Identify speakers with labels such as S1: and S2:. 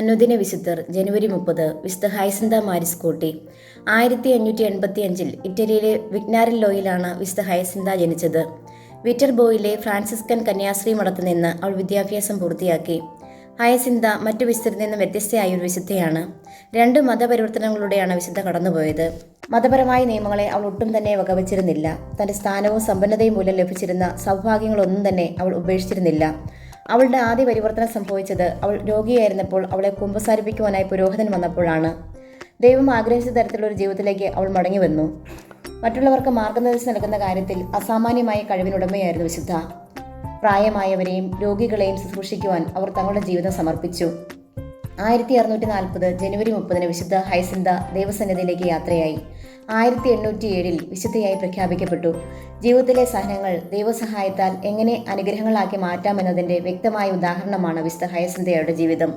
S1: അനുദിന വിശുദ്ധർ ജനുവരി 30 വിശുദ്ധ ഹൈസിന്ത മാരിസ്കോട്ടി. 1585 ഇറ്റലിയിലെ വിഗ്നാരില്ലോയിലാണ് വിശുദ്ധ ഹൈസിന്ത ജനിച്ചത്. വിറ്റർബോയിലെ ഫ്രാൻസിസ്കൻ കന്യാസ്ത്രീ മഠത്തിൽ നിന്ന് അവൾ വിദ്യാഭ്യാസം പൂർത്തിയാക്കി. ഹയസിന്ത മറ്റു വിശുദ്ധരിൽ നിന്നും വ്യത്യസ്തയായ ഒരു വിശുദ്ധയാണ്. 2 മതപരിവർത്തനങ്ങളിലൂടെയാണ് വിശുദ്ധ കടന്നുപോയത്. മതപരമായ നിയമങ്ങളെ അവൾ ഒട്ടും തന്നെ വകവച്ചിരുന്നില്ല. തന്റെ സ്ഥാനവും സമ്പന്നതയും മൂലം ലഭിച്ചിരുന്ന സൗഭാഗ്യങ്ങളൊന്നും തന്നെ അവൾ ഉപേക്ഷിച്ചിരുന്നില്ല. അവളുടെ ആദ്യ പരിവർത്തനം സംഭവിച്ചത് അവൾ രോഗിയായിരുന്നപ്പോൾ അവളെ കുമ്പസാരിപ്പിക്കുവാനായി പുരോഹിതൻ വന്നപ്പോഴാണ്. ദൈവം ആഗ്രഹിച്ച തരത്തിലുള്ള ഒരു ജീവിതത്തിലേക്ക് അവൾ മടങ്ങി വന്നു. മറ്റുള്ളവർക്ക് മാർഗനിർദ്ദേശം നൽകുന്ന കാര്യത്തിൽ അസാമാന്യമായ കഴിവിനുടമയായിരുന്നു വിശുദ്ധ. പ്രായമായവരെയും രോഗികളെയും ശുശ്രൂഷിക്കുവാൻ അവർ തങ്ങളുടെ ജീവിതം സമർപ്പിച്ചു. 1640 ജനുവരി 30 വിശുദ്ധ ഹൈസിന്ത ദൈവസന്നിധിയിലേക്ക് യാത്രയായി. 1807 വിശുദ്ധയായി പ്രഖ്യാപിക്കപ്പെട്ടു. ജീവിതത്തിലെ സഹനങ്ങൾ ദൈവസഹായത്താൽ എങ്ങനെ അനുഗ്രഹങ്ങളാക്കി മാറ്റാമെന്നതിൻ്റെ വ്യക്തമായ ഉദാഹരണമാണ് വിശുദ്ധ ഹയസിന്തയുടെ ജീവിതം.